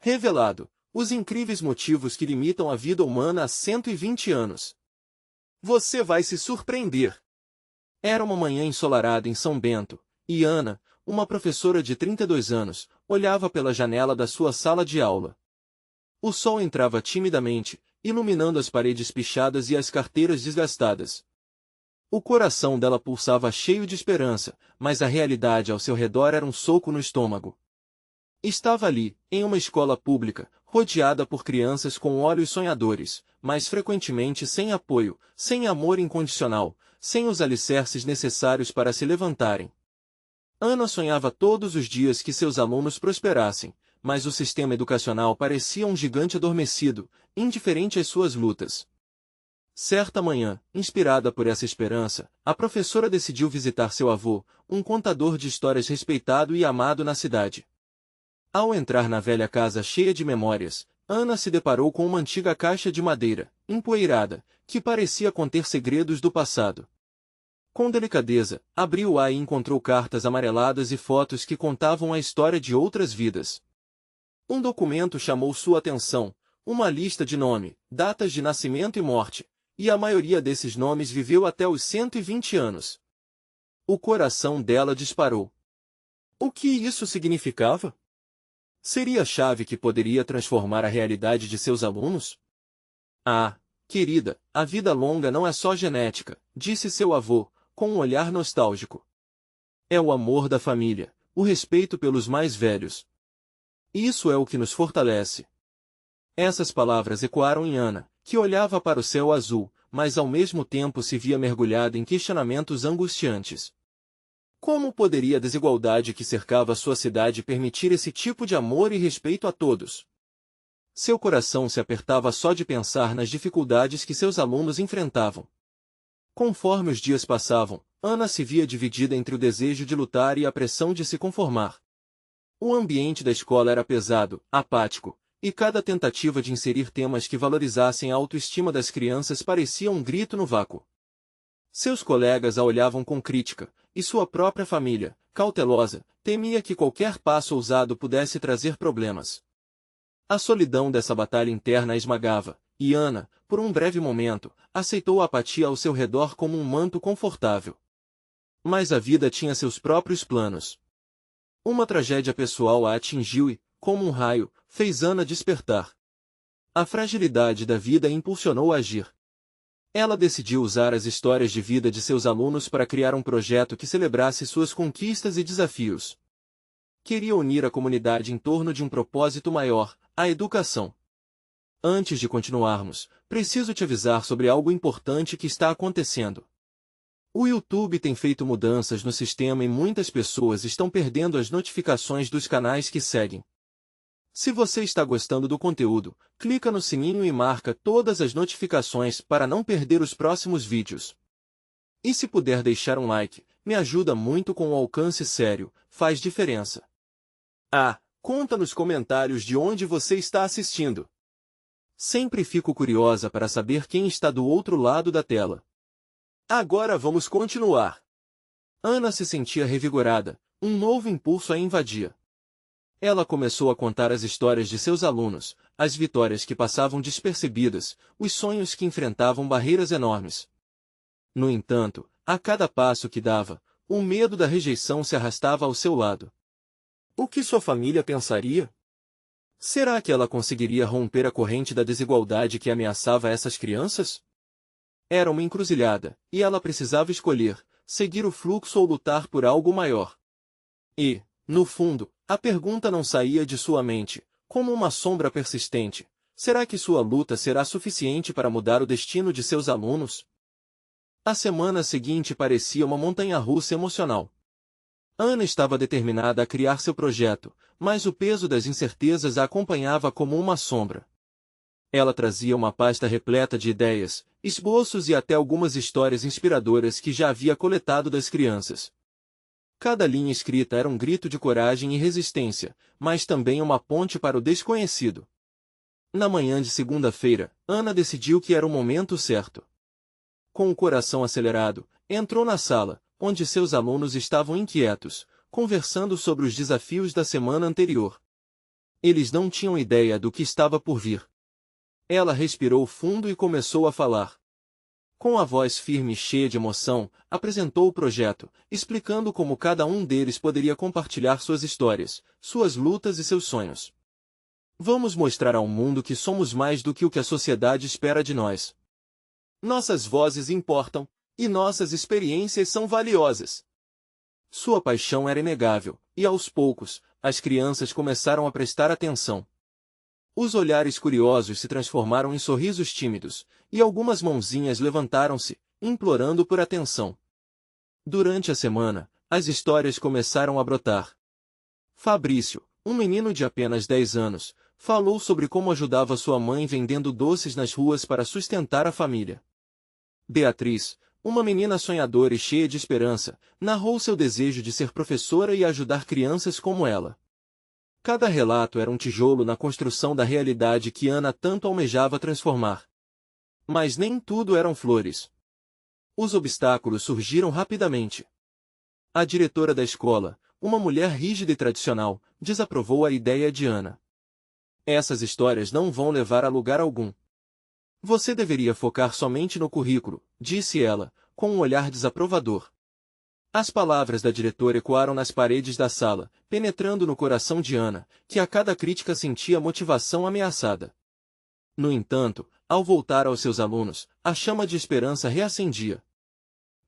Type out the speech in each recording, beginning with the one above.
Revelado: os incríveis motivos que limitam a vida humana há 120 anos. Você vai se surpreender. Era uma manhã ensolarada em São Bento, e Ana, uma professora de 32 anos, olhava pela janela da sua sala de aula. O sol entrava timidamente, iluminando as paredes pichadas e as carteiras desgastadas. O coração dela pulsava cheio de esperança, mas a realidade ao seu redor era um soco no estômago. Estava ali, em uma escola pública, rodeada por crianças com olhos sonhadores, mas frequentemente sem apoio, sem amor incondicional, sem os alicerces necessários para se levantarem. Ana sonhava todos os dias que seus alunos prosperassem, mas o sistema educacional parecia um gigante adormecido, indiferente às suas lutas. Certa manhã, inspirada por essa esperança, a professora decidiu visitar seu avô, um contador de histórias respeitado e amado na cidade. Ao entrar na velha casa cheia de memórias, Ana se deparou com uma antiga caixa de madeira, empoeirada, que parecia conter segredos do passado. Com delicadeza, abriu-a e encontrou cartas amareladas e fotos que contavam a história de outras vidas. Um documento chamou sua atenção, uma lista de nome, datas de nascimento e morte, e a maioria desses nomes viveu até os 120 anos. O coração dela disparou. O que isso significava? Seria a chave que poderia transformar a realidade de seus alunos? Ah, querida, a vida longa não é só genética, disse seu avô, com um olhar nostálgico. É o amor da família, o respeito pelos mais velhos. Isso é o que nos fortalece. Essas palavras ecoaram em Ana, que olhava para o céu azul, mas ao mesmo tempo se via mergulhada em questionamentos angustiantes. Como poderia a desigualdade que cercava sua cidade permitir esse tipo de amor e respeito a todos? Seu coração se apertava só de pensar nas dificuldades que seus alunos enfrentavam. Conforme os dias passavam, Ana se via dividida entre o desejo de lutar e a pressão de se conformar. O ambiente da escola era pesado, apático, e cada tentativa de inserir temas que valorizassem a autoestima das crianças parecia um grito no vácuo. Seus colegas a olhavam com crítica, e sua própria família, cautelosa, temia que qualquer passo ousado pudesse trazer problemas. A solidão dessa batalha interna a esmagava, e Ana, por um breve momento, aceitou a apatia ao seu redor como um manto confortável. Mas a vida tinha seus próprios planos. Uma tragédia pessoal a atingiu e, como um raio, fez Ana despertar. A fragilidade da vida a impulsionou a agir. Ela decidiu usar as histórias de vida de seus alunos para criar um projeto que celebrasse suas conquistas e desafios. Queria unir a comunidade em torno de um propósito maior, a educação. Antes de continuarmos, preciso te avisar sobre algo importante que está acontecendo. O YouTube tem feito mudanças no sistema e muitas pessoas estão perdendo as notificações dos canais que seguem. Se você está gostando do conteúdo, clica no sininho e marca todas as notificações para não perder os próximos vídeos. E se puder deixar um like, me ajuda muito com o alcance sério, faz diferença. Ah, conta nos comentários de onde você está assistindo. Sempre fico curiosa para saber quem está do outro lado da tela. Agora vamos continuar. Ana se sentia revigorada, um novo impulso a invadia. Ela começou a contar as histórias de seus alunos, as vitórias que passavam despercebidas, os sonhos que enfrentavam barreiras enormes. No entanto, a cada passo que dava, o medo da rejeição se arrastava ao seu lado. O que sua família pensaria? Será que ela conseguiria romper a corrente da desigualdade que ameaçava essas crianças? Era uma encruzilhada, e ela precisava escolher, seguir o fluxo ou lutar por algo maior. E, no fundo, a pergunta não saía de sua mente, como uma sombra persistente: será que sua luta será suficiente para mudar o destino de seus alunos? A semana seguinte parecia uma montanha-russa emocional. Ana estava determinada a criar seu projeto, mas o peso das incertezas a acompanhava como uma sombra. Ela trazia uma pasta repleta de ideias, esboços e até algumas histórias inspiradoras que já havia coletado das crianças. Cada linha escrita era um grito de coragem e resistência, mas também uma ponte para o desconhecido. Na manhã de segunda-feira, Ana decidiu que era o momento certo. Com o coração acelerado, entrou na sala, onde seus alunos estavam inquietos, conversando sobre os desafios da semana anterior. Eles não tinham ideia do que estava por vir. Ela respirou fundo e começou a falar. Com a voz firme e cheia de emoção, apresentou o projeto, explicando como cada um deles poderia compartilhar suas histórias, suas lutas e seus sonhos. Vamos mostrar ao mundo que somos mais do que o que a sociedade espera de nós. Nossas vozes importam, e nossas experiências são valiosas. Sua paixão era inegável, e aos poucos, as crianças começaram a prestar atenção. Os olhares curiosos se transformaram em sorrisos tímidos, e algumas mãozinhas levantaram-se, implorando por atenção. Durante a semana, as histórias começaram a brotar. Fabrício, um menino de apenas 10 anos, falou sobre como ajudava sua mãe vendendo doces nas ruas para sustentar a família. Beatriz, uma menina sonhadora e cheia de esperança, narrou seu desejo de ser professora e ajudar crianças como ela. Cada relato era um tijolo na construção da realidade que Ana tanto almejava transformar. Mas nem tudo eram flores. Os obstáculos surgiram rapidamente. A diretora da escola, uma mulher rígida e tradicional, desaprovou a ideia de Ana. Essas histórias não vão levar a lugar algum. Você deveria focar somente no currículo, disse ela, com um olhar desaprovador. As palavras da diretora ecoaram nas paredes da sala, penetrando no coração de Ana, que a cada crítica sentia motivação ameaçada. No entanto, ao voltar aos seus alunos, a chama de esperança reacendia.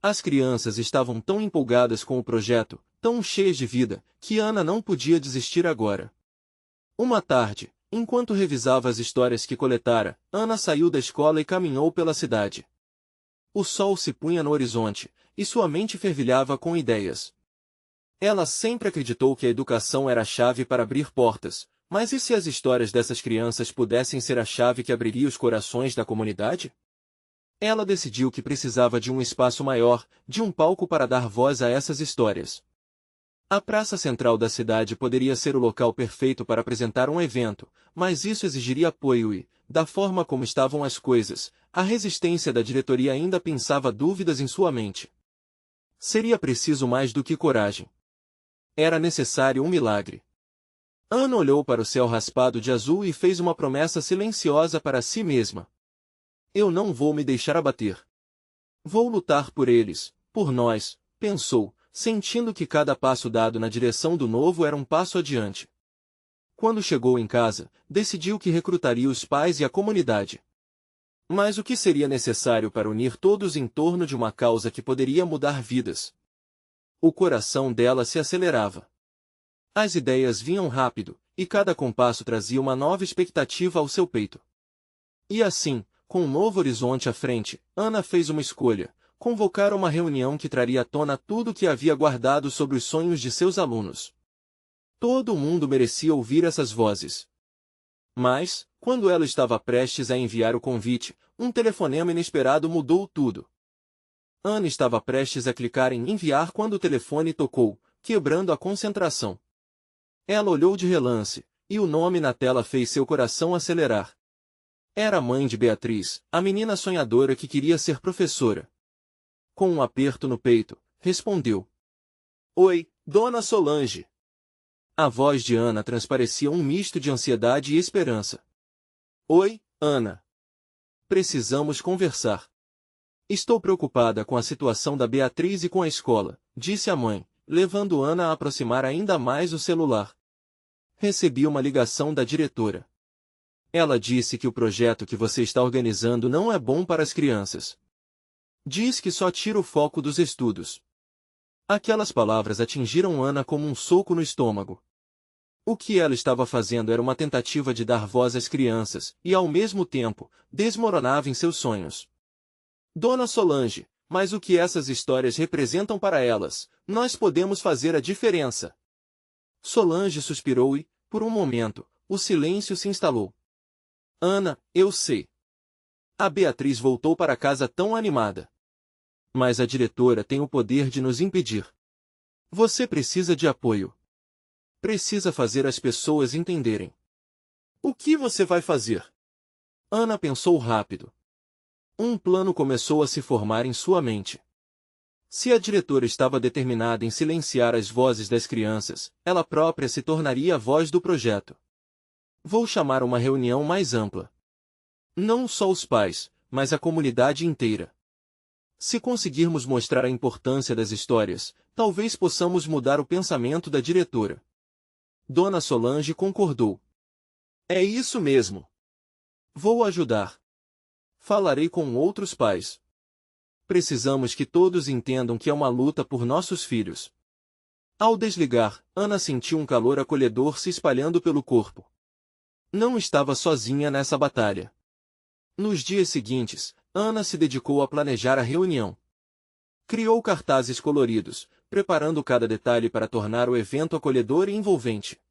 As crianças estavam tão empolgadas com o projeto, tão cheias de vida, que Ana não podia desistir agora. Uma tarde, enquanto revisava as histórias que coletara, Ana saiu da escola e caminhou pela cidade. O sol se punha no horizonte, e sua mente fervilhava com ideias. Ela sempre acreditou que a educação era a chave para abrir portas, mas e se as histórias dessas crianças pudessem ser a chave que abriria os corações da comunidade? Ela decidiu que precisava de um espaço maior, de um palco para dar voz a essas histórias. A praça central da cidade poderia ser o local perfeito para apresentar um evento, mas isso exigiria apoio e, da forma como estavam as coisas, a resistência da diretoria ainda pensava dúvidas em sua mente. Seria preciso mais do que coragem. Era necessário um milagre. Ana olhou para o céu raspado de azul e fez uma promessa silenciosa para si mesma. Eu não vou me deixar abater. Vou lutar por eles, por nós, pensou, sentindo que cada passo dado na direção do novo era um passo adiante. Quando chegou em casa, decidiu que recrutaria os pais e a comunidade. Mas o que seria necessário para unir todos em torno de uma causa que poderia mudar vidas? O coração dela se acelerava. As ideias vinham rápido, e cada compasso trazia uma nova expectativa ao seu peito. E assim, com um novo horizonte à frente, Ana fez uma escolha: convocar uma reunião que traria à tona tudo o que havia guardado sobre os sonhos de seus alunos. Todo mundo merecia ouvir essas vozes. Mas, quando ela estava prestes a enviar o convite, um telefonema inesperado mudou tudo. Ana estava prestes a clicar em enviar quando o telefone tocou, quebrando a concentração. Ela olhou de relance, e o nome na tela fez seu coração acelerar. Era a mãe de Beatriz, a menina sonhadora que queria ser professora. Com um aperto no peito, respondeu. Oi, Dona Solange. A voz de Ana transparecia um misto de ansiedade e esperança. Oi, Ana. Precisamos conversar. Estou preocupada com a situação da Beatriz e com a escola, disse a mãe, levando Ana a aproximar ainda mais o celular. Recebi uma ligação da diretora. Ela disse que o projeto que você está organizando não é bom para as crianças. Diz que só tira o foco dos estudos. Aquelas palavras atingiram Ana como um soco no estômago. O que ela estava fazendo era uma tentativa de dar voz às crianças, e ao mesmo tempo, desmoronava em seus sonhos. Dona Solange, mas o que essas histórias representam para elas? Nós podemos fazer a diferença. Solange suspirou e, por um momento, o silêncio se instalou. Ana, eu sei. A Beatriz voltou para casa tão animada. Mas a diretora tem o poder de nos impedir. Você precisa de apoio. Precisa fazer as pessoas entenderem. O que você vai fazer? Ana pensou rápido. Um plano começou a se formar em sua mente. Se a diretora estava determinada em silenciar as vozes das crianças, ela própria se tornaria a voz do projeto. Vou chamar uma reunião mais ampla. Não só os pais, mas a comunidade inteira. Se conseguirmos mostrar a importância das histórias, talvez possamos mudar o pensamento da diretora. Dona Solange concordou. É isso mesmo. Vou ajudar. Falarei com outros pais. Precisamos que todos entendam que é uma luta por nossos filhos. Ao desligar, Ana sentiu um calor acolhedor se espalhando pelo corpo. Não estava sozinha nessa batalha. Nos dias seguintes, Ana se dedicou a planejar a reunião. Criou cartazes coloridos, preparando cada detalhe para tornar o evento acolhedor e envolvente.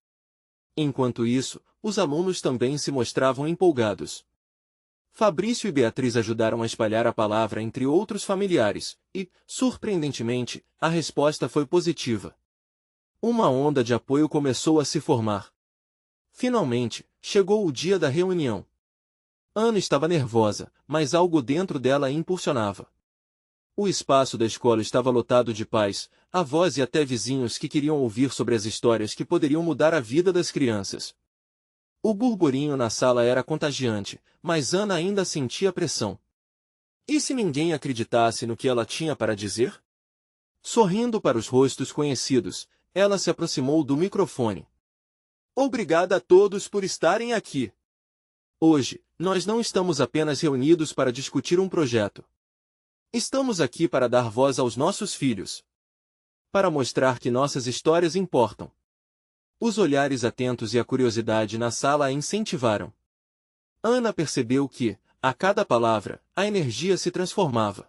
Enquanto isso, os alunos também se mostravam empolgados. Fabrício e Beatriz ajudaram a espalhar a palavra entre outros familiares, e, surpreendentemente, a resposta foi positiva. Uma onda de apoio começou a se formar. Finalmente, chegou o dia da reunião. Ana estava nervosa, mas algo dentro dela a impulsionava. O espaço da escola estava lotado de pais, avós e até vizinhos que queriam ouvir sobre as histórias que poderiam mudar a vida das crianças. O burburinho na sala era contagiante, mas Ana ainda sentia pressão. E se ninguém acreditasse no que ela tinha para dizer? Sorrindo para os rostos conhecidos, ela se aproximou do microfone. Obrigada a todos por estarem aqui. Hoje, nós não estamos apenas reunidos para discutir um projeto. Estamos aqui para dar voz aos nossos filhos. Para mostrar que nossas histórias importam. Os olhares atentos e a curiosidade na sala a incentivaram. Ana percebeu que, a cada palavra, a energia se transformava.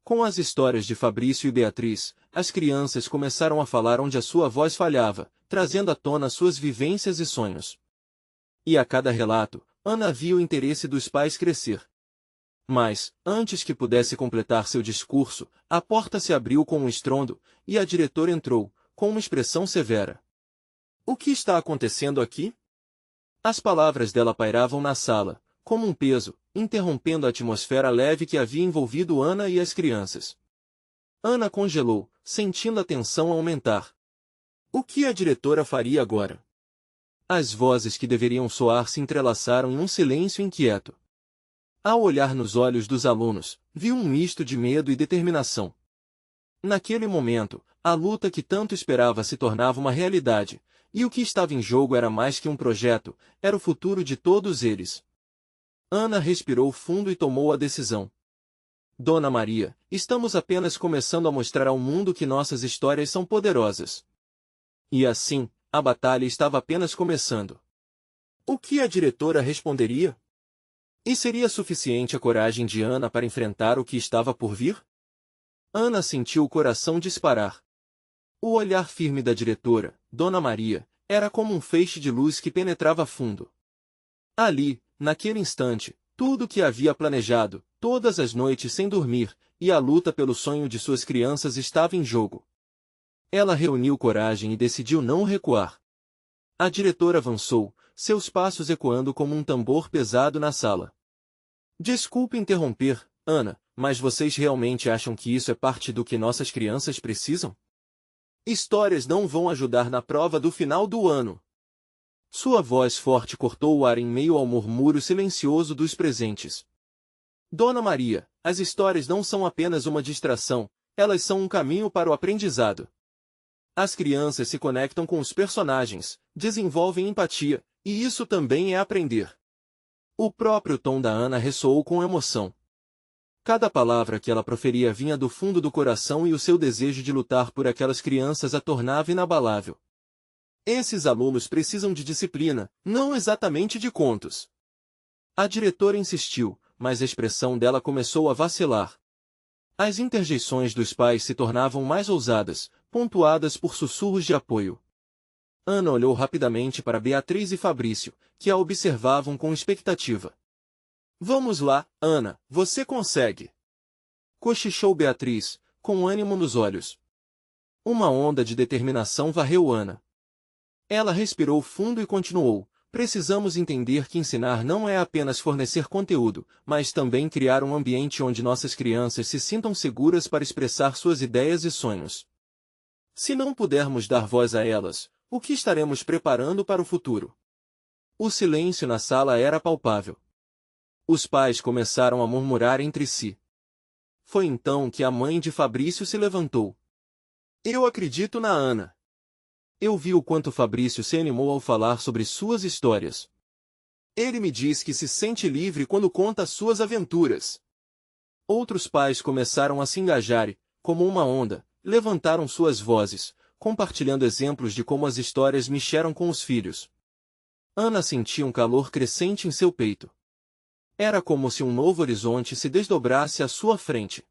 Com as histórias de Fabrício e Beatriz, as crianças começaram a falar onde a sua voz falhava, trazendo à tona suas vivências e sonhos. E a cada relato, Ana via o interesse dos pais crescer. Mas, antes que pudesse completar seu discurso, a porta se abriu com um estrondo, e a diretora entrou, com uma expressão severa. O que está acontecendo aqui? As palavras dela pairavam na sala, como um peso, interrompendo a atmosfera leve que havia envolvido Ana e as crianças. Ana congelou, sentindo a tensão aumentar. O que a diretora faria agora? As vozes que deveriam soar se entrelaçaram em um silêncio inquieto. Ao olhar nos olhos dos alunos, viu um misto de medo e determinação. Naquele momento, a luta que tanto esperava se tornava uma realidade, e o que estava em jogo era mais que um projeto, era o futuro de todos eles. Ana respirou fundo e tomou a decisão. Dona Maria, estamos apenas começando a mostrar ao mundo que nossas histórias são poderosas. E assim, a batalha estava apenas começando. O que a diretora responderia? E seria suficiente a coragem de Ana para enfrentar o que estava por vir? Ana sentiu o coração disparar. O olhar firme da diretora, Dona Maria, era como um feixe de luz que penetrava fundo. Ali, naquele instante, tudo o que havia planejado, todas as noites sem dormir, e a luta pelo sonho de suas crianças estava em jogo. Ela reuniu coragem e decidiu não recuar. A diretora avançou, seus passos ecoando como um tambor pesado na sala. Desculpe interromper, Ana, mas vocês realmente acham que isso é parte do que nossas crianças precisam? Histórias não vão ajudar na prova do final do ano. Sua voz forte cortou o ar em meio ao murmúrio silencioso dos presentes. Dona Maria, as histórias não são apenas uma distração, elas são um caminho para o aprendizado. As crianças se conectam com os personagens, desenvolvem empatia, e isso também é aprender. O próprio tom da Ana ressoou com emoção. Cada palavra que ela proferia vinha do fundo do coração e o seu desejo de lutar por aquelas crianças a tornava inabalável. Esses alunos precisam de disciplina, não exatamente de contos. A diretora insistiu, mas a expressão dela começou a vacilar. As interjeições dos pais se tornavam mais ousadas, pontuadas por sussurros de apoio. Ana olhou rapidamente para Beatriz e Fabrício, que a observavam com expectativa. Vamos lá, Ana, você consegue! Cochichou Beatriz, com ânimo nos olhos. Uma onda de determinação varreu Ana. Ela respirou fundo e continuou. Precisamos entender que ensinar não é apenas fornecer conteúdo, mas também criar um ambiente onde nossas crianças se sintam seguras para expressar suas ideias e sonhos. Se não pudermos dar voz a elas, o que estaremos preparando para o futuro? O silêncio na sala era palpável. Os pais começaram a murmurar entre si. Foi então que a mãe de Fabrício se levantou. Eu acredito na Ana. Eu vi o quanto Fabrício se animou ao falar sobre suas histórias. Ele me diz que se sente livre quando conta suas aventuras. Outros pais começaram a se engajar e, como uma onda, levantaram suas vozes, compartilhando exemplos de como as histórias mexeram com os filhos. Ana sentia um calor crescente em seu peito. Era como se um novo horizonte se desdobrasse à sua frente.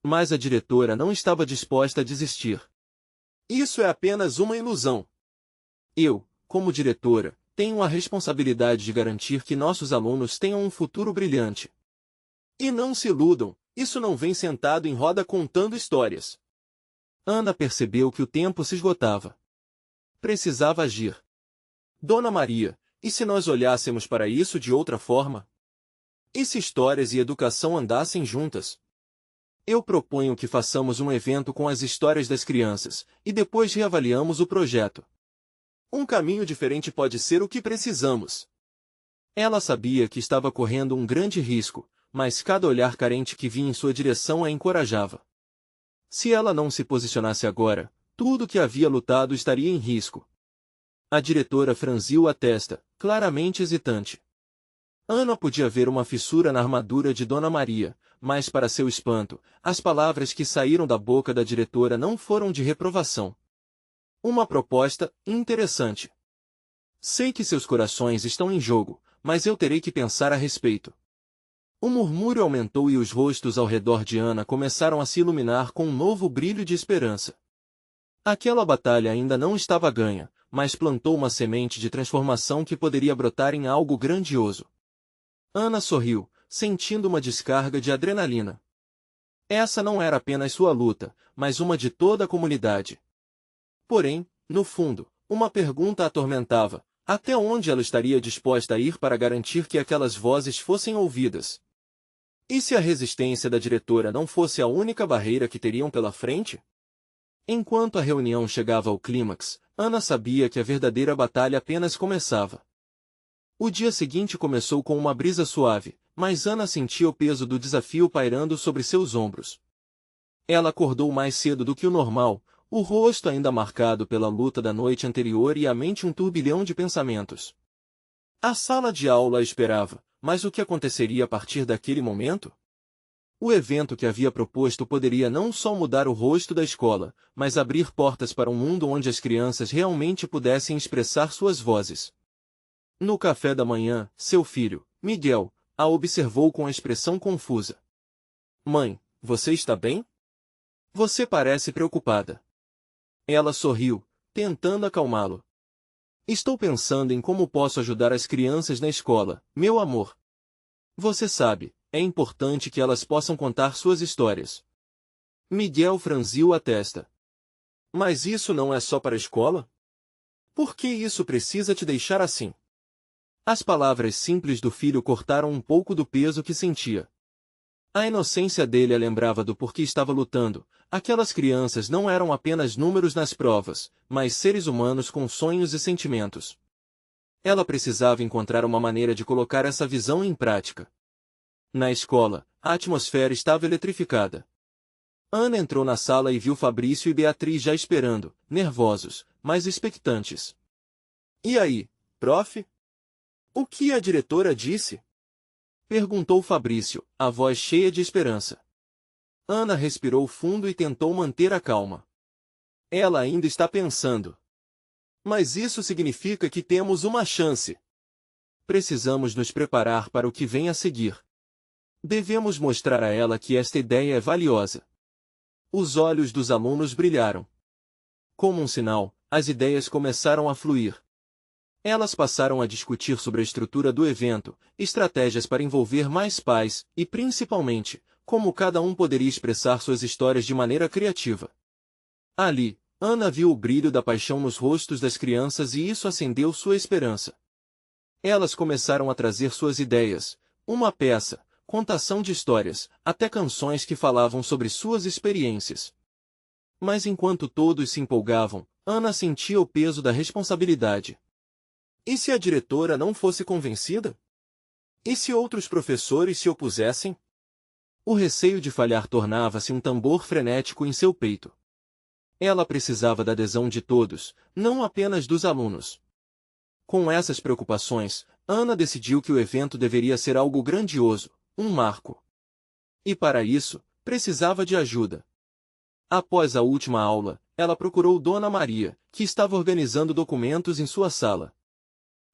Mas a diretora não estava disposta a desistir. Isso é apenas uma ilusão. Eu, como diretora, tenho a responsabilidade de garantir que nossos alunos tenham um futuro brilhante. E não se iludam, isso não vem sentado em roda contando histórias. Ana percebeu que o tempo se esgotava. Precisava agir. Dona Maria, e se nós olhássemos para isso de outra forma? E se histórias e educação andassem juntas? Eu proponho que façamos um evento com as histórias das crianças, e depois reavaliamos o projeto. Um caminho diferente pode ser o que precisamos. Ela sabia que estava correndo um grande risco, mas cada olhar carente que vinha em sua direção a encorajava. Se ela não se posicionasse agora, tudo que havia lutado estaria em risco. A diretora franziu a testa, claramente hesitante. Ana podia ver uma fissura na armadura de Dona Maria, mas para seu espanto, as palavras que saíram da boca da diretora não foram de reprovação. Uma proposta interessante. Sei que seus corações estão em jogo, mas eu terei que pensar a respeito. O murmúrio aumentou e os rostos ao redor de Ana começaram a se iluminar com um novo brilho de esperança. Aquela batalha ainda não estava ganha, mas plantou uma semente de transformação que poderia brotar em algo grandioso. Ana sorriu, sentindo uma descarga de adrenalina. Essa não era apenas sua luta, mas uma de toda a comunidade. Porém, no fundo, uma pergunta a atormentava: até onde ela estaria disposta a ir para garantir que aquelas vozes fossem ouvidas? E se a resistência da diretora não fosse a única barreira que teriam pela frente? Enquanto a reunião chegava ao clímax, Ana sabia que a verdadeira batalha apenas começava. O dia seguinte começou com uma brisa suave, mas Ana sentia o peso do desafio pairando sobre seus ombros. Ela acordou mais cedo do que o normal, o rosto ainda marcado pela luta da noite anterior e a mente um turbilhão de pensamentos. A sala de aula a esperava, mas o que aconteceria a partir daquele momento? O evento que havia proposto poderia não só mudar o rosto da escola, mas abrir portas para um mundo onde as crianças realmente pudessem expressar suas vozes. No café da manhã, seu filho, Miguel, a observou com a expressão confusa. Mãe, você está bem? Você parece preocupada. Ela sorriu, tentando acalmá-lo. Estou pensando em como posso ajudar as crianças na escola, meu amor. Você sabe, é importante que elas possam contar suas histórias. Miguel franziu a testa. Mas isso não é só para a escola? Por que isso precisa te deixar assim? As palavras simples do filho cortaram um pouco do peso que sentia. A inocência dele a lembrava do porquê estava lutando. Aquelas crianças não eram apenas números nas provas, mas seres humanos com sonhos e sentimentos. Ela precisava encontrar uma maneira de colocar essa visão em prática. Na escola, a atmosfera estava eletrificada. Ana entrou na sala e viu Fabrício e Beatriz já esperando, nervosos, mas expectantes. E aí, prof? O que a diretora disse? Perguntou Fabrício, a voz cheia de esperança. Ana respirou fundo e tentou manter a calma. Ela ainda está pensando. Mas isso significa que temos uma chance. Precisamos nos preparar para o que vem a seguir. Devemos mostrar a ela que esta ideia é valiosa. Os olhos dos alunos brilharam. Como um sinal, as ideias começaram a fluir. Elas passaram a discutir sobre a estrutura do evento, estratégias para envolver mais pais, e principalmente, como cada um poderia expressar suas histórias de maneira criativa. Ali, Ana viu o brilho da paixão nos rostos das crianças e isso acendeu sua esperança. Elas começaram a trazer suas ideias, uma peça, contação de histórias, até canções que falavam sobre suas experiências. Mas enquanto todos se empolgavam, Ana sentia o peso da responsabilidade. E se a diretora não fosse convencida? E se outros professores se opusessem? O receio de falhar tornava-se um tambor frenético em seu peito. Ela precisava da adesão de todos, não apenas dos alunos. Com essas preocupações, Ana decidiu que o evento deveria ser algo grandioso, um marco. E para isso, precisava de ajuda. Após a última aula, ela procurou Dona Maria, que estava organizando documentos em sua sala.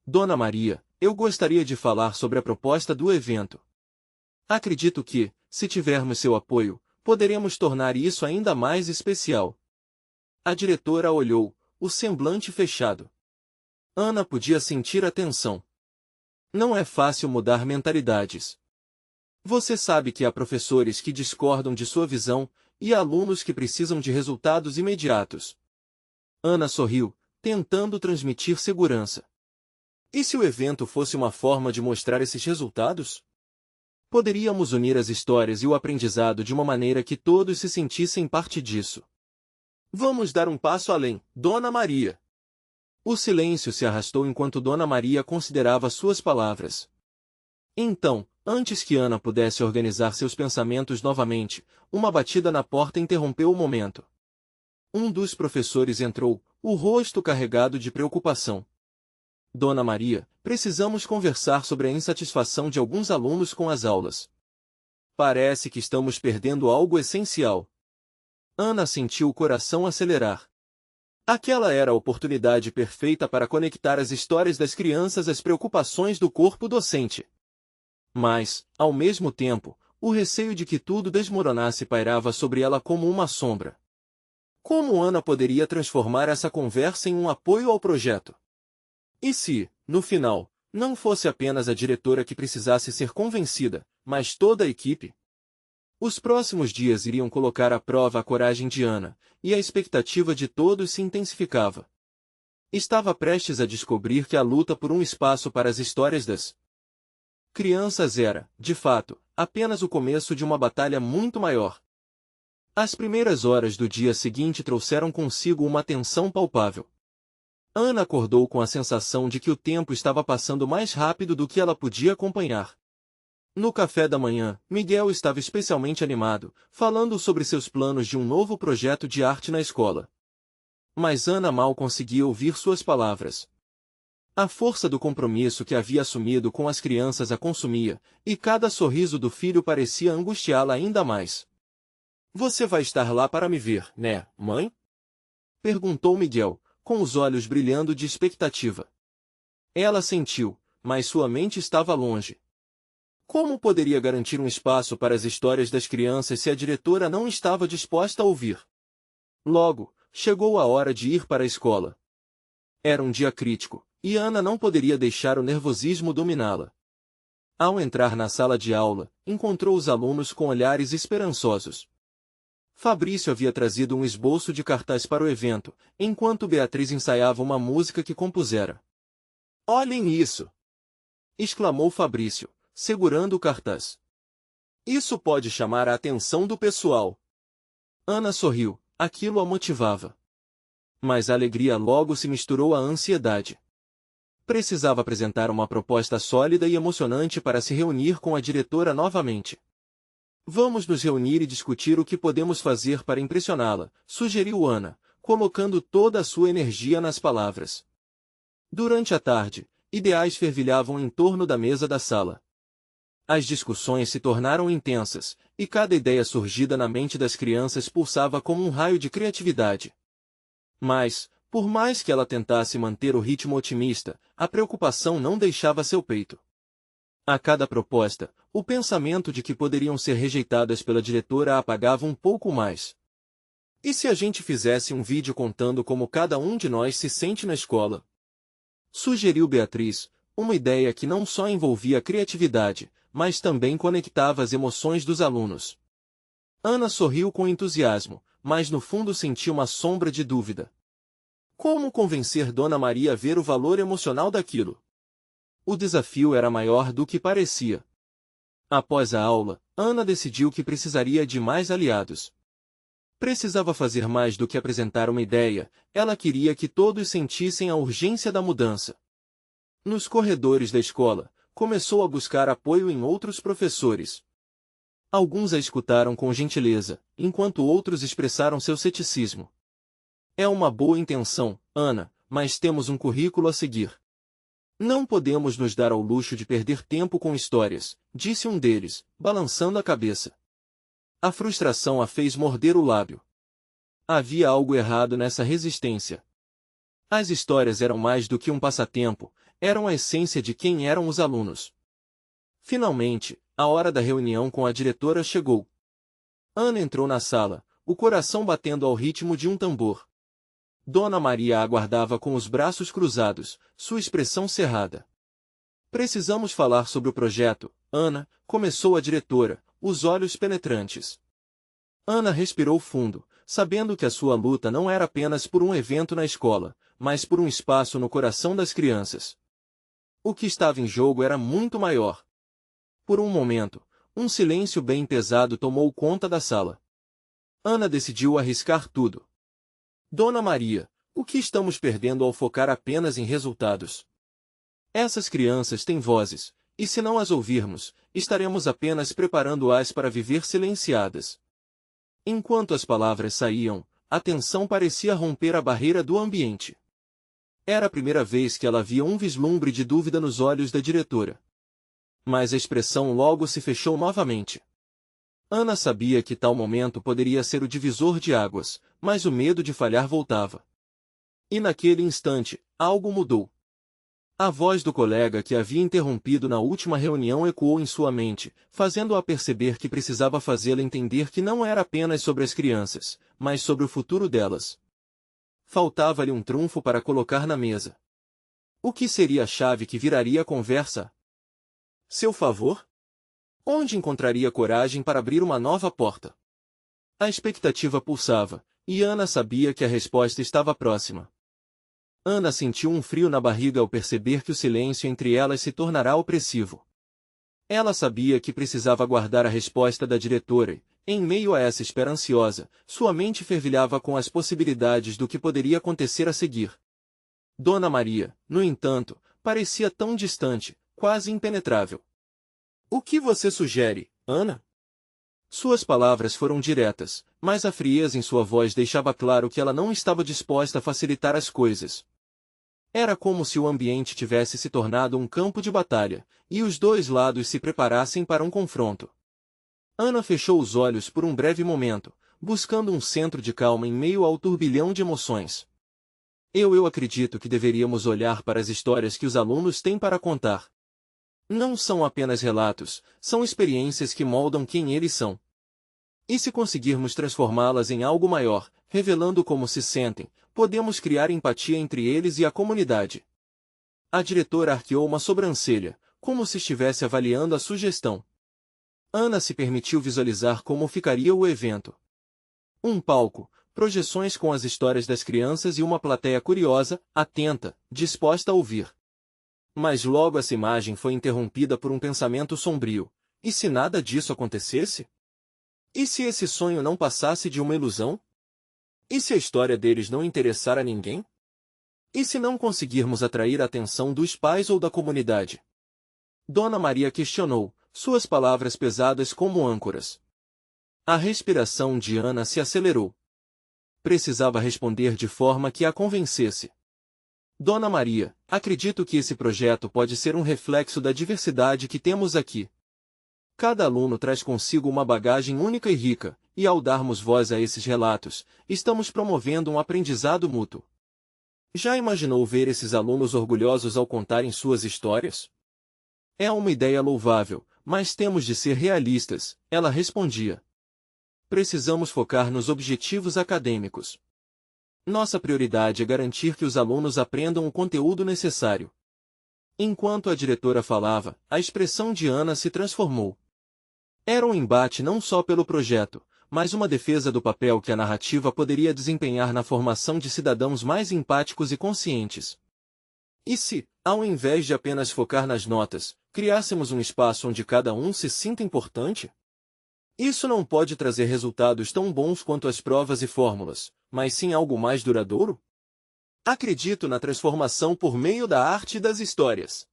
Dona Maria, eu gostaria de falar sobre a proposta do evento. Acredito que, se tivermos seu apoio, poderemos tornar isso ainda mais especial. A diretora olhou, o semblante fechado. Ana podia sentir a tensão. Não é fácil mudar mentalidades. Você sabe que há professores que discordam de sua visão, e alunos que precisam de resultados imediatos. Ana sorriu, tentando transmitir segurança. E se o evento fosse uma forma de mostrar esses resultados? Poderíamos unir as histórias e o aprendizado de uma maneira que todos se sentissem parte disso. Vamos dar um passo além, Dona Maria. O silêncio se arrastou enquanto Dona Maria considerava suas palavras. Então, antes que Ana pudesse organizar seus pensamentos novamente, uma batida na porta interrompeu o momento. Um dos professores entrou, o rosto carregado de preocupação. Dona Maria, precisamos conversar sobre a insatisfação de alguns alunos com as aulas. Parece que estamos perdendo algo essencial. Ana sentiu o coração acelerar. Aquela era a oportunidade perfeita para conectar as histórias das crianças às preocupações do corpo docente. Mas, ao mesmo tempo, o receio de que tudo desmoronasse pairava sobre ela como uma sombra. Como Ana poderia transformar essa conversa em um apoio ao projeto? E se, no final, não fosse apenas a diretora que precisasse ser convencida, mas toda a equipe? Os próximos dias iriam colocar à prova a coragem de Ana, e a expectativa de todos se intensificava. Estava prestes a descobrir que a luta por um espaço para as histórias das crianças era, de fato, apenas o começo de uma batalha muito maior. As primeiras horas do dia seguinte trouxeram consigo uma tensão palpável. Ana acordou com a sensação de que o tempo estava passando mais rápido do que ela podia acompanhar. No café da manhã, Miguel estava especialmente animado, falando sobre seus planos de um novo projeto de arte na escola. Mas Ana mal conseguia ouvir suas palavras. A força do compromisso que havia assumido com as crianças a consumia, e cada sorriso do filho parecia angustiá-la ainda mais. Você vai estar lá para me ver, né, mãe? Perguntou Miguel, com os olhos brilhando de expectativa. Ela sentiu, mas sua mente estava longe. Como poderia garantir um espaço para as histórias das crianças se a diretora não estava disposta a ouvir? Logo, chegou a hora de ir para a escola. Era um dia crítico, e Ana não poderia deixar o nervosismo dominá-la. Ao entrar na sala de aula, encontrou os alunos com olhares esperançosos. Fabrício havia trazido um esboço de cartaz para o evento, enquanto Beatriz ensaiava uma música que compusera. Olhem isso! Exclamou Fabrício, segurando o cartaz. Isso pode chamar a atenção do pessoal. Ana sorriu, aquilo a motivava. Mas a alegria logo se misturou à ansiedade. Precisava apresentar uma proposta sólida e emocionante para se reunir com a diretora novamente. Vamos nos reunir e discutir o que podemos fazer para impressioná-la, sugeriu Ana, colocando toda a sua energia nas palavras. Durante a tarde, ideais fervilhavam em torno da mesa da sala. As discussões se tornaram intensas, e cada ideia surgida na mente das crianças pulsava como um raio de criatividade. Mas, por mais que ela tentasse manter o ritmo otimista, a preocupação não deixava seu peito. A cada proposta, o pensamento de que poderiam ser rejeitadas pela diretora a apagava um pouco mais. E se a gente fizesse um vídeo contando como cada um de nós se sente na escola? Sugeriu Beatriz, uma ideia que não só envolvia a criatividade, mas também conectava as emoções dos alunos. Ana sorriu com entusiasmo, mas no fundo sentiu uma sombra de dúvida. Como convencer Dona Maria a ver o valor emocional daquilo? O desafio era maior do que parecia. Após a aula, Ana decidiu que precisaria de mais aliados. Precisava fazer mais do que apresentar uma ideia, ela queria que todos sentissem a urgência da mudança. Nos corredores da escola, começou a buscar apoio em outros professores. Alguns a escutaram com gentileza, enquanto outros expressaram seu ceticismo. É uma boa intenção, Ana, mas temos um currículo a seguir. Não podemos nos dar ao luxo de perder tempo com histórias, disse um deles, balançando a cabeça. A frustração a fez morder o lábio. Havia algo errado nessa resistência. As histórias eram mais do que um passatempo, eram a essência de quem eram os alunos. Finalmente, a hora da reunião com a diretora chegou. Ana entrou na sala, o coração batendo ao ritmo de um tambor. Dona Maria a aguardava com os braços cruzados, sua expressão cerrada. Precisamos falar sobre o projeto, Ana, começou a diretora, os olhos penetrantes. Ana respirou fundo, sabendo que a sua luta não era apenas por um evento na escola, mas por um espaço no coração das crianças. O que estava em jogo era muito maior. Por um momento, um silêncio bem pesado tomou conta da sala. Ana decidiu arriscar tudo. Dona Maria, o que estamos perdendo ao focar apenas em resultados? Essas crianças têm vozes, e se não as ouvirmos, estaremos apenas preparando-as para viver silenciadas. Enquanto as palavras saíam, a tensão parecia romper a barreira do ambiente. Era a primeira vez que ela via um vislumbre de dúvida nos olhos da diretora. Mas a expressão logo se fechou novamente. Ana sabia que tal momento poderia ser o divisor de águas, mas o medo de falhar voltava. E naquele instante, algo mudou. A voz do colega que havia interrompido na última reunião ecoou em sua mente, fazendo-a perceber que precisava fazê-la entender que não era apenas sobre as crianças, mas sobre o futuro delas. Faltava-lhe um trunfo para colocar na mesa. O que seria a chave que viraria a conversa? Seu favor? Onde encontraria coragem para abrir uma nova porta? A expectativa pulsava, e Ana sabia que a resposta estava próxima. Ana sentiu um frio na barriga ao perceber que o silêncio entre elas se tornará opressivo. Ela sabia que precisava guardar a resposta da diretora e, em meio a essa espera ansiosa, sua mente fervilhava com as possibilidades do que poderia acontecer a seguir. Dona Maria, no entanto, parecia tão distante, quase impenetrável. O que você sugere, Ana? Suas palavras foram diretas, mas a frieza em sua voz deixava claro que ela não estava disposta a facilitar as coisas. Era como se o ambiente tivesse se tornado um campo de batalha, e os dois lados se preparassem para um confronto. Ana fechou os olhos por um breve momento, buscando um centro de calma em meio ao turbilhão de emoções. Eu acredito que deveríamos olhar para as histórias que os alunos têm para contar. Não são apenas relatos, são experiências que moldam quem eles são. E se conseguirmos transformá-las em algo maior, revelando como se sentem, podemos criar empatia entre eles e a comunidade. A diretora arqueou uma sobrancelha, como se estivesse avaliando a sugestão. Ana se permitiu visualizar como ficaria o evento. Um palco, projeções com as histórias das crianças e uma plateia curiosa, atenta, disposta a ouvir. Mas logo essa imagem foi interrompida por um pensamento sombrio. E se nada disso acontecesse? E se esse sonho não passasse de uma ilusão? E se a história deles não interessar a ninguém? E se não conseguirmos atrair a atenção dos pais ou da comunidade? Dona Maria questionou, suas palavras pesadas como âncoras. A respiração de Ana se acelerou. Precisava responder de forma que a convencesse. Dona Maria, acredito que esse projeto pode ser um reflexo da diversidade que temos aqui. Cada aluno traz consigo uma bagagem única e rica, e ao darmos voz a esses relatos, estamos promovendo um aprendizado mútuo. Já imaginou ver esses alunos orgulhosos ao contarem suas histórias? É uma ideia louvável, mas temos de ser realistas, ela respondia. Precisamos focar nos objetivos acadêmicos. Nossa prioridade é garantir que os alunos aprendam o conteúdo necessário. Enquanto a diretora falava, a expressão de Ana se transformou. Era um embate não só pelo projeto, mas uma defesa do papel que a narrativa poderia desempenhar na formação de cidadãos mais empáticos e conscientes. E se, ao invés de apenas focar nas notas, criássemos um espaço onde cada um se sinta importante? Isso não pode trazer resultados tão bons quanto as provas e fórmulas, mas sim algo mais duradouro? Acredito na transformação por meio da arte e das histórias.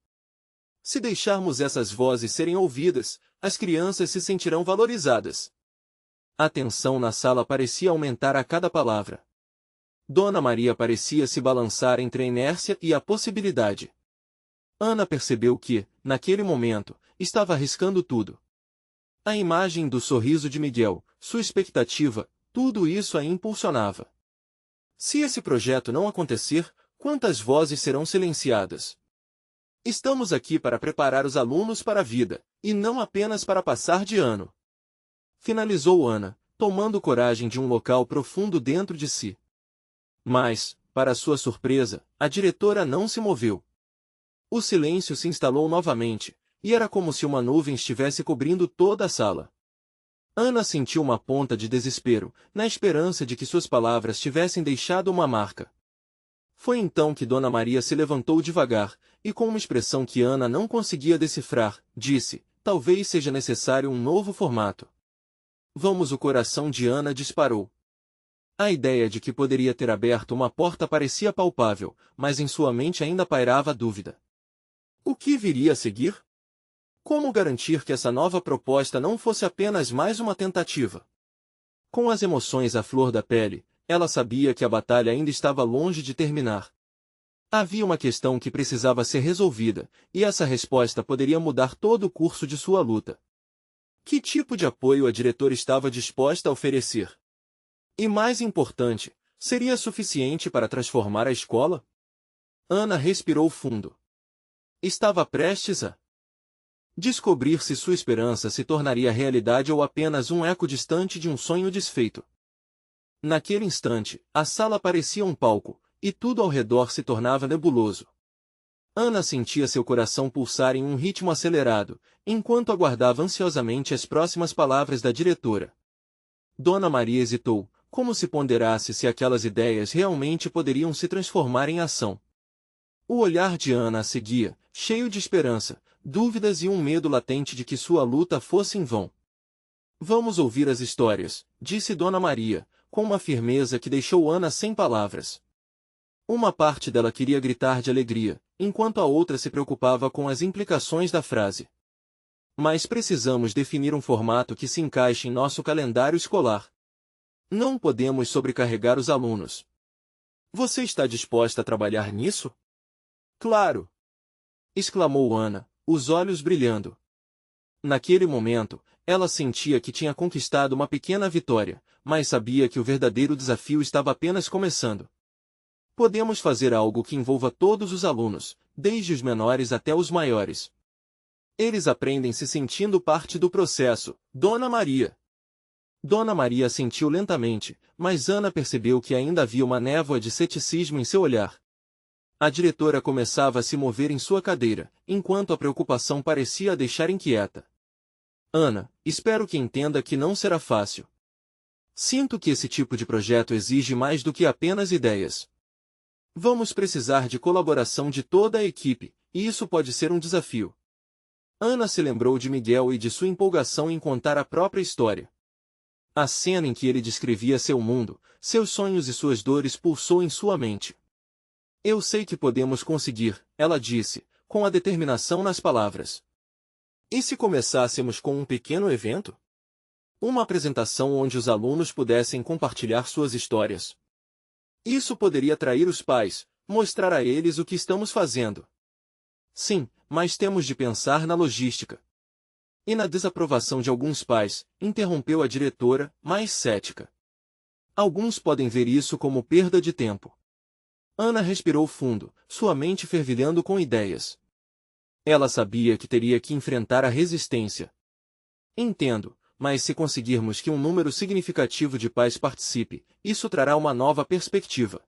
Se deixarmos essas vozes serem ouvidas, as crianças se sentirão valorizadas. A tensão na sala parecia aumentar a cada palavra. Dona Maria parecia se balançar entre a inércia e a possibilidade. Ana percebeu que, naquele momento, estava arriscando tudo. A imagem do sorriso de Miguel, sua expectativa, tudo isso a impulsionava. Se esse projeto não acontecer, quantas vozes serão silenciadas? Estamos aqui para preparar os alunos para a vida, e não apenas para passar de ano. Finalizou Ana, tomando coragem de um local profundo dentro de si. Mas, para sua surpresa, a diretora não se moveu. O silêncio se instalou novamente, e era como se uma nuvem estivesse cobrindo toda a sala. Ana sentiu uma ponta de desespero, na esperança de que suas palavras tivessem deixado uma marca. Foi então que Dona Maria se levantou devagar, e com uma expressão que Ana não conseguia decifrar, disse, talvez seja necessário um novo formato. Vamos, o coração de Ana disparou. A ideia de que poderia ter aberto uma porta parecia palpável, mas em sua mente ainda pairava a dúvida. O que viria a seguir? Como garantir que essa nova proposta não fosse apenas mais uma tentativa? Com as emoções à flor da pele, ela sabia que a batalha ainda estava longe de terminar. Havia uma questão que precisava ser resolvida, e essa resposta poderia mudar todo o curso de sua luta. Que tipo de apoio a diretora estava disposta a oferecer? E mais importante, seria suficiente para transformar a escola? Ana respirou fundo. Estava prestes a descobrir se sua esperança se tornaria realidade ou apenas um eco distante de um sonho desfeito. Naquele instante, a sala parecia um palco, e tudo ao redor se tornava nebuloso. Ana sentia seu coração pulsar em um ritmo acelerado, enquanto aguardava ansiosamente as próximas palavras da diretora. Dona Maria hesitou, como se ponderasse se aquelas ideias realmente poderiam se transformar em ação. O olhar de Ana a seguia, cheio de esperança, dúvidas e um medo latente de que sua luta fosse em vão. Vamos ouvir as histórias, disse Dona Maria, com uma firmeza que deixou Ana sem palavras. Uma parte dela queria gritar de alegria, enquanto a outra se preocupava com as implicações da frase. Mas precisamos definir um formato que se encaixe em nosso calendário escolar. Não podemos sobrecarregar os alunos. Você está disposta a trabalhar nisso? Claro! Exclamou Ana, os olhos brilhando. Naquele momento, ela sentia que tinha conquistado uma pequena vitória, mas sabia que o verdadeiro desafio estava apenas começando. Podemos fazer algo que envolva todos os alunos, desde os menores até os maiores. Eles aprendem se sentindo parte do processo, Dona Maria. Dona Maria assentiu lentamente, mas Ana percebeu que ainda havia uma névoa de ceticismo em seu olhar. A diretora começava a se mover em sua cadeira, enquanto a preocupação parecia a deixar inquieta. Ana, espero que entenda que não será fácil. Sinto que esse tipo de projeto exige mais do que apenas ideias. Vamos precisar de colaboração de toda a equipe, e isso pode ser um desafio. Ana se lembrou de Miguel e de sua empolgação em contar a própria história. A cena em que ele descrevia seu mundo, seus sonhos e suas dores pulsou em sua mente. Eu sei que podemos conseguir, ela disse, com a determinação nas palavras. E se começássemos com um pequeno evento? Uma apresentação onde os alunos pudessem compartilhar suas histórias. Isso poderia atrair os pais, mostrar a eles o que estamos fazendo. Sim, mas temos de pensar na logística. E na desaprovação de alguns pais, interrompeu a diretora, mais cética. Alguns podem ver isso como perda de tempo. Ana respirou fundo, sua mente fervilhando com ideias. Ela sabia que teria que enfrentar a resistência. Entendo, mas se conseguirmos que um número significativo de pais participe, isso trará uma nova perspectiva.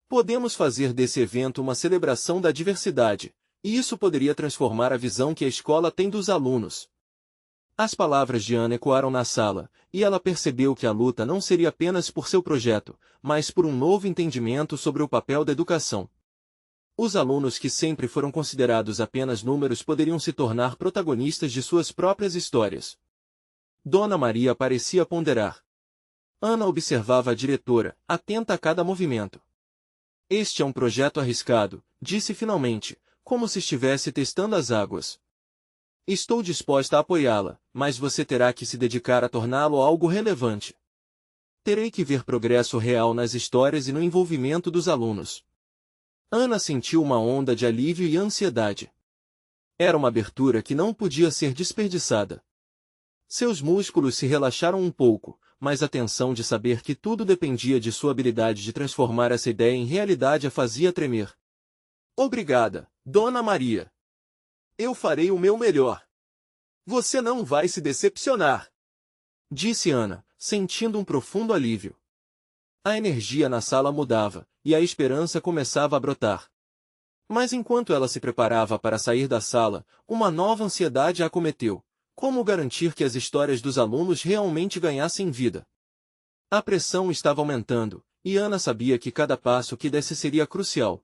Podemos fazer desse evento uma celebração da diversidade, e isso poderia transformar a visão que a escola tem dos alunos. As palavras de Ana ecoaram na sala, e ela percebeu que a luta não seria apenas por seu projeto, mas por um novo entendimento sobre o papel da educação. Os alunos que sempre foram considerados apenas números poderiam se tornar protagonistas de suas próprias histórias. Dona Maria parecia ponderar. Ana observava a diretora, atenta a cada movimento. Este é um projeto arriscado, disse finalmente, como se estivesse testando as águas. Estou disposta a apoiá-la, mas você terá que se dedicar a torná-lo algo relevante. Terei que ver progresso real nas histórias e no envolvimento dos alunos. Ana sentiu uma onda de alívio e ansiedade. Era uma abertura que não podia ser desperdiçada. Seus músculos se relaxaram um pouco, mas a tensão de saber que tudo dependia de sua habilidade de transformar essa ideia em realidade a fazia tremer. Obrigada, Dona Maria. Eu farei o meu melhor. Você não vai se decepcionar, disse Ana, sentindo um profundo alívio. A energia na sala mudava, e a esperança começava a brotar. Mas enquanto ela se preparava para sair da sala, uma nova ansiedade a acometeu. Como garantir que as histórias dos alunos realmente ganhassem vida? A pressão estava aumentando, e Ana sabia que cada passo que desse seria crucial.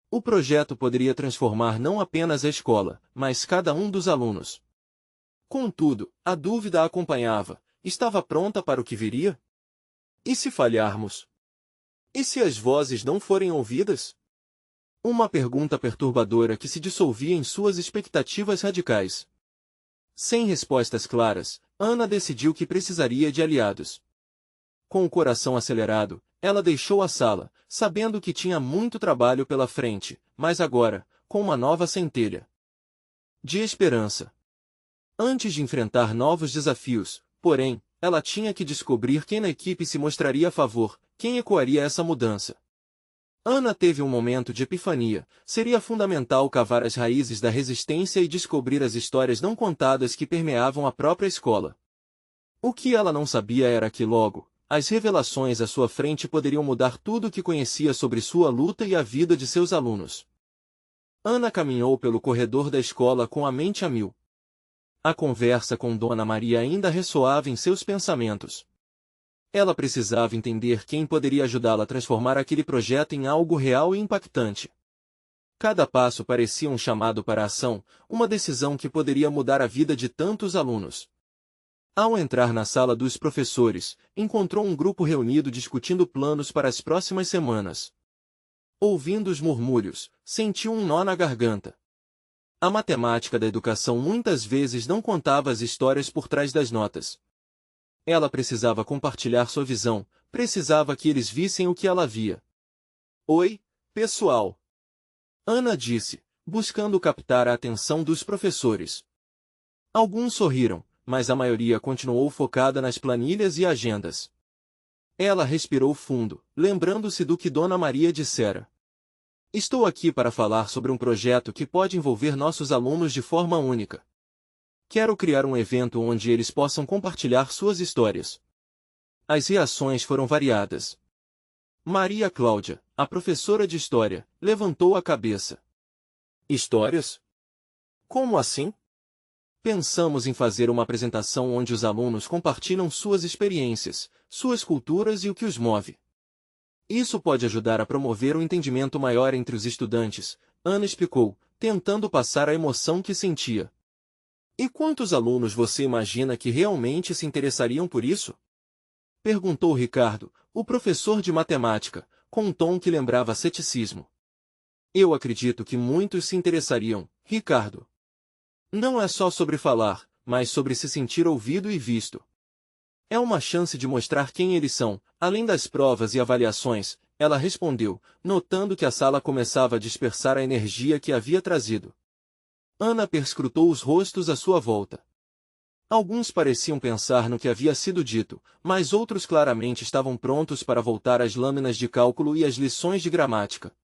O projeto poderia transformar não apenas a escola, mas cada um dos alunos. Contudo, a dúvida a acompanhava. Estava pronta para o que viria? E se falharmos? E se as vozes não forem ouvidas? Uma pergunta perturbadora que se dissolvia em suas expectativas radicais. Sem respostas claras, Ana decidiu que precisaria de aliados. Com o coração acelerado, ela deixou a sala, sabendo que tinha muito trabalho pela frente, mas agora, com uma nova centelha de esperança. Antes de enfrentar novos desafios, porém, ela tinha que descobrir quem na equipe se mostraria a favor, quem ecoaria essa mudança. Ana teve um momento de epifania. Seria fundamental cavar as raízes da resistência e descobrir as histórias não contadas que permeavam a própria escola. O que ela não sabia era que logo, as revelações à sua frente poderiam mudar tudo o que conhecia sobre sua luta e a vida de seus alunos. Ana caminhou pelo corredor da escola com a mente a mil. A conversa com Dona Maria ainda ressoava em seus pensamentos. Ela precisava entender quem poderia ajudá-la a transformar aquele projeto em algo real e impactante. Cada passo parecia um chamado para a ação, uma decisão que poderia mudar a vida de tantos alunos. Ao entrar na sala dos professores, encontrou um grupo reunido discutindo planos para as próximas semanas. Ouvindo os murmúrios, sentiu um nó na garganta. A matemática da educação muitas vezes não contava as histórias por trás das notas. Ela precisava compartilhar sua visão, precisava que eles vissem o que ela via. Oi, pessoal. Ana disse, buscando captar a atenção dos professores. Alguns sorriram, mas a maioria continuou focada nas planilhas e agendas. Ela respirou fundo, lembrando-se do que Dona Maria dissera. Estou aqui para falar sobre um projeto que pode envolver nossos alunos de forma única. Quero criar um evento onde eles possam compartilhar suas histórias. As reações foram variadas. Maria Cláudia, a professora de História, levantou a cabeça. Histórias? Como assim? Pensamos em fazer uma apresentação onde os alunos compartilham suas experiências, suas culturas e o que os move. Isso pode ajudar a promover um entendimento maior entre os estudantes, Ana explicou, tentando passar a emoção que sentia. E quantos alunos você imagina que realmente se interessariam por isso? Perguntou Ricardo, o professor de matemática, com um tom que lembrava ceticismo. Eu acredito que muitos se interessariam, Ricardo. Não é só sobre falar, mas sobre se sentir ouvido e visto. É uma chance de mostrar quem eles são, além das provas e avaliações, ela respondeu, notando que a sala começava a dispersar a energia que havia trazido. Ana perscrutou os rostos à sua volta. Alguns pareciam pensar no que havia sido dito, mas outros claramente estavam prontos para voltar às lâminas de cálculo e às lições de gramática.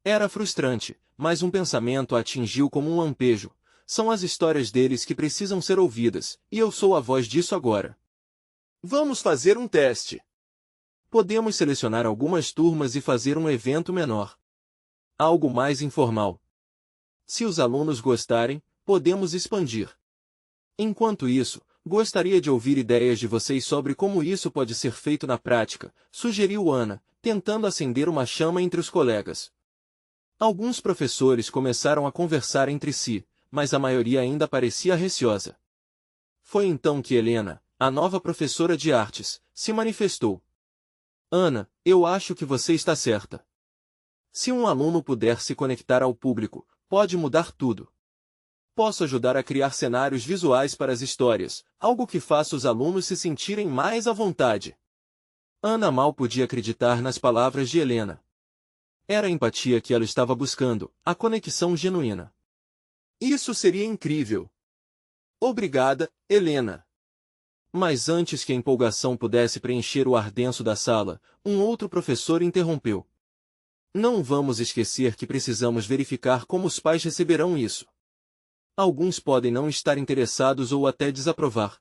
Era frustrante, mas um pensamento a atingiu como um lampejo. São as histórias deles que precisam ser ouvidas, e eu sou a voz disso agora. Vamos fazer um teste. Podemos selecionar algumas turmas e fazer um evento menor. Algo mais informal. Se os alunos gostarem, podemos expandir. Enquanto isso, gostaria de ouvir ideias de vocês sobre como isso pode ser feito na prática, sugeriu Ana, tentando acender uma chama entre os colegas. Alguns professores começaram a conversar entre si, mas a maioria ainda parecia receosa. Foi então que Helena, a nova professora de artes, se manifestou. Ana, eu acho que você está certa. Se um aluno puder se conectar ao público, pode mudar tudo. Posso ajudar a criar cenários visuais para as histórias, algo que faça os alunos se sentirem mais à vontade. Ana mal podia acreditar nas palavras de Helena. Era a empatia que ela estava buscando, a conexão genuína. Isso seria incrível. Obrigada, Helena. Mas antes que a empolgação pudesse preencher o ar denso da sala, um outro professor interrompeu. Não vamos esquecer que precisamos verificar como os pais receberão isso. Alguns podem não estar interessados ou até desaprovar.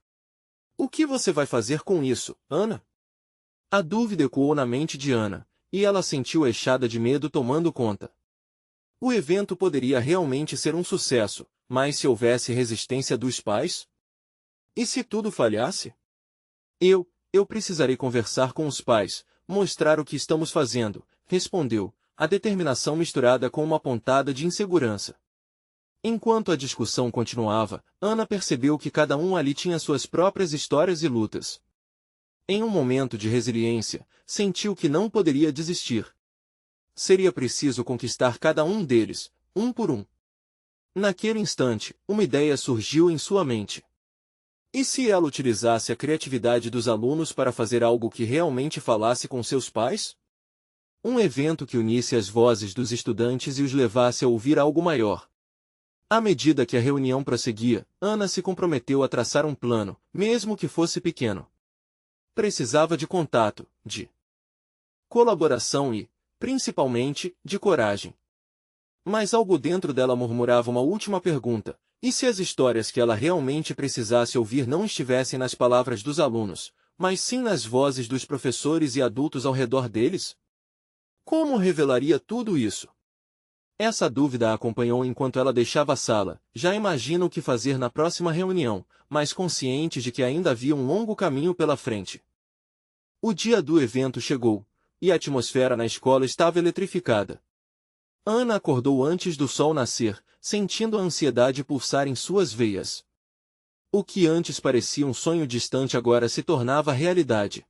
O que você vai fazer com isso, Ana? A dúvida ecoou na mente de Ana, e ela sentiu a enxada de medo tomando conta. O evento poderia realmente ser um sucesso, mas se houvesse resistência dos pais? E se tudo falhasse? Eu precisarei conversar com os pais, mostrar o que estamos fazendo, respondeu, a determinação misturada com uma pontada de insegurança. Enquanto a discussão continuava, Ana percebeu que cada um ali tinha suas próprias histórias e lutas. Em um momento de resiliência, sentiu que não poderia desistir. Seria preciso conquistar cada um deles, um por um. Naquele instante, uma ideia surgiu em sua mente. E se ela utilizasse a criatividade dos alunos para fazer algo que realmente falasse com seus pais? Um evento que unisse as vozes dos estudantes e os levasse a ouvir algo maior. À medida que a reunião prosseguia, Ana se comprometeu a traçar um plano, mesmo que fosse pequeno. Precisava de contato, de colaboração e, principalmente, de coragem. Mas algo dentro dela murmurava uma última pergunta: e se as histórias que ela realmente precisasse ouvir não estivessem nas palavras dos alunos, mas sim nas vozes dos professores e adultos ao redor deles? Como revelaria tudo isso? Essa dúvida a acompanhou enquanto ela deixava a sala, já imagina o que fazer na próxima reunião, mas consciente de que ainda havia um longo caminho pela frente. O dia do evento chegou, e a atmosfera na escola estava eletrificada. Ana acordou antes do sol nascer, sentindo a ansiedade pulsar em suas veias. O que antes parecia um sonho distante agora se tornava realidade.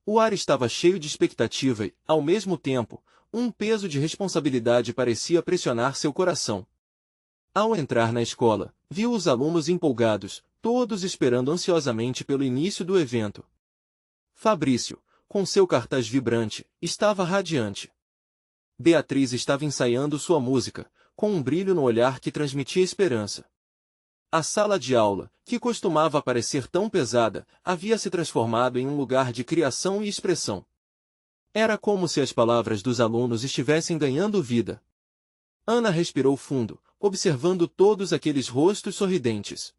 O ar estava cheio de expectativa e, ao mesmo tempo, um peso de responsabilidade parecia pressionar seu coração. Ao entrar na escola, viu os alunos empolgados, todos esperando ansiosamente pelo início do evento. Fabrício, com seu cartaz vibrante, estava radiante. Beatriz estava ensaiando sua música, com um brilho no olhar que transmitia esperança. A sala de aula, que costumava parecer tão pesada, havia se transformado em um lugar de criação e expressão. Era como se as palavras dos alunos estivessem ganhando vida. Ana respirou fundo, observando todos aqueles rostos sorridentes.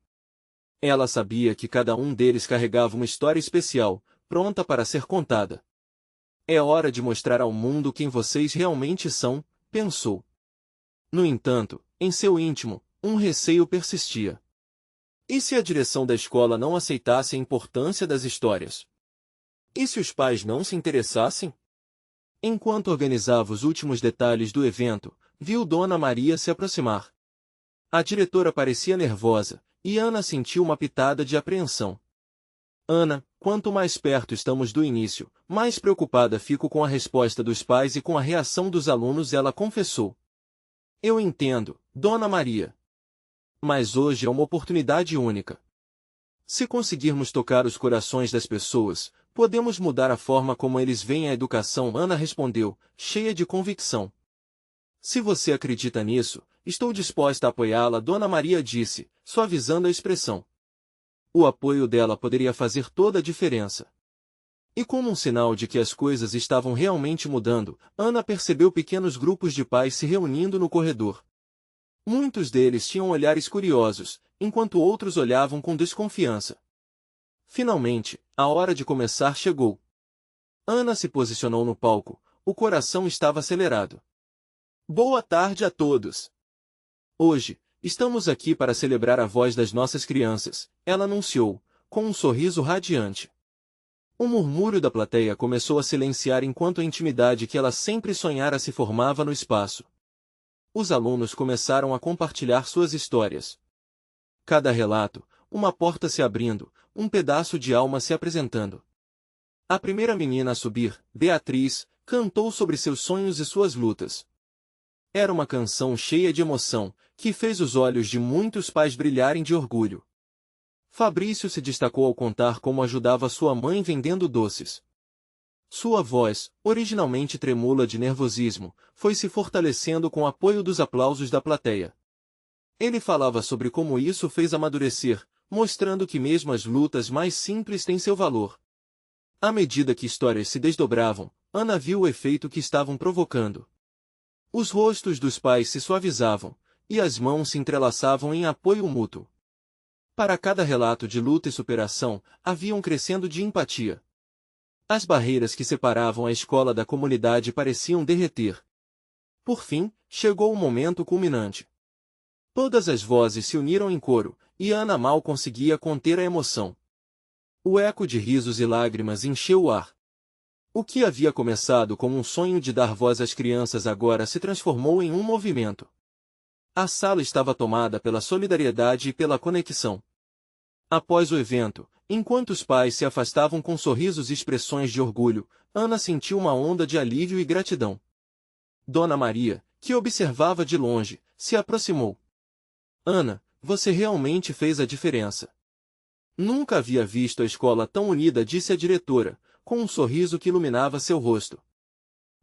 Ela sabia que cada um deles carregava uma história especial, pronta para ser contada. É hora de mostrar ao mundo quem vocês realmente são, pensou. No entanto, em seu íntimo, um receio persistia. E se a direção da escola não aceitasse a importância das histórias? E se os pais não se interessassem? Enquanto organizava os últimos detalhes do evento, viu Dona Maria se aproximar. A diretora parecia nervosa, e Ana sentiu uma pitada de apreensão. Ana, quanto mais perto estamos do início, mais preocupada fico com a resposta dos pais e com a reação dos alunos, ela confessou. Eu entendo, Dona Maria. Mas hoje é uma oportunidade única. Se conseguirmos tocar os corações das pessoas, podemos mudar a forma como eles veem a educação, Ana respondeu, cheia de convicção. Se você acredita nisso, estou disposta a apoiá-la, Dona Maria disse, suavizando a expressão. O apoio dela poderia fazer toda a diferença. E como um sinal de que as coisas estavam realmente mudando, Ana percebeu pequenos grupos de pais se reunindo no corredor. Muitos deles tinham olhares curiosos, enquanto outros olhavam com desconfiança. Finalmente, a hora de começar chegou. Ana se posicionou no palco, o coração estava acelerado. Boa tarde a todos! Hoje, estamos aqui para celebrar a voz das nossas crianças, ela anunciou, com um sorriso radiante. O murmúrio da plateia começou a silenciar enquanto a intimidade que ela sempre sonhara se formava no espaço. Os alunos começaram a compartilhar suas histórias. Cada relato, uma porta se abrindo, um pedaço de alma se apresentando. A primeira menina a subir, Beatriz, cantou sobre seus sonhos e suas lutas. Era uma canção cheia de emoção, que fez os olhos de muitos pais brilharem de orgulho. Fabrício se destacou ao contar como ajudava sua mãe vendendo doces. Sua voz, originalmente tremula de nervosismo, foi se fortalecendo com o apoio dos aplausos da plateia. Ele falava sobre como isso fez amadurecer, mostrando que mesmo as lutas mais simples têm seu valor. À medida que histórias se desdobravam, Ana viu o efeito que estavam provocando. Os rostos dos pais se suavizavam, e as mãos se entrelaçavam em apoio mútuo. Para cada relato de luta e superação, havia um crescendo de empatia. As barreiras que separavam a escola da comunidade pareciam derreter. Por fim, chegou o momento culminante. Todas as vozes se uniram em coro, e Ana mal conseguia conter a emoção. O eco de risos e lágrimas encheu o ar. O que havia começado como um sonho de dar voz às crianças agora se transformou em um movimento. A sala estava tomada pela solidariedade e pela conexão. Após o evento, enquanto os pais se afastavam com sorrisos e expressões de orgulho, Ana sentiu uma onda de alívio e gratidão. Dona Maria, que observava de longe, se aproximou. Ana, você realmente fez a diferença. Nunca havia visto a escola tão unida, disse a diretora, com um sorriso que iluminava seu rosto.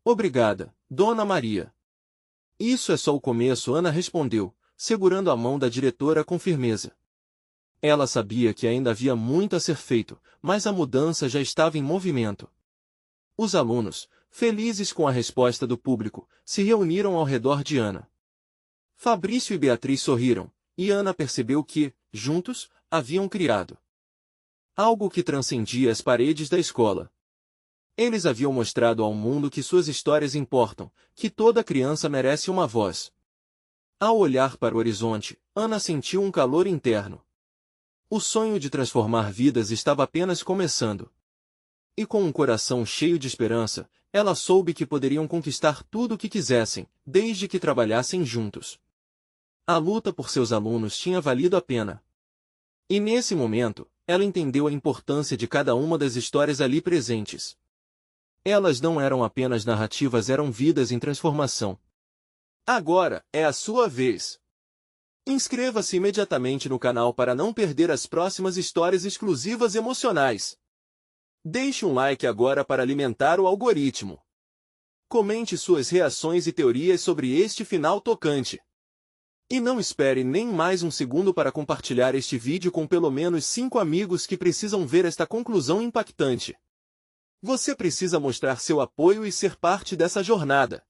Obrigada, Dona Maria. Isso é só o começo, Ana respondeu, segurando a mão da diretora com firmeza. Ela sabia que ainda havia muito a ser feito, mas a mudança já estava em movimento. Os alunos, felizes com a resposta do público, se reuniram ao redor de Ana. Fabrício e Beatriz sorriram, e Ana percebeu que, juntos, haviam criado algo que transcendia as paredes da escola. Eles haviam mostrado ao mundo que suas histórias importam, que toda criança merece uma voz. Ao olhar para o horizonte, Ana sentiu um calor interno. O sonho de transformar vidas estava apenas começando. E com um coração cheio de esperança, ela soube que poderiam conquistar tudo o que quisessem, desde que trabalhassem juntos. A luta por seus alunos tinha valido a pena. E nesse momento, ela entendeu a importância de cada uma das histórias ali presentes. Elas não eram apenas narrativas, eram vidas em transformação. Agora é a sua vez. Inscreva-se imediatamente no canal para não perder as próximas histórias exclusivas emocionais. Deixe um like agora para alimentar o algoritmo. Comente suas reações e teorias sobre este final tocante. E não espere nem mais um segundo para compartilhar este vídeo com pelo menos 5 amigos que precisam ver esta conclusão impactante. Você precisa mostrar seu apoio e ser parte dessa jornada.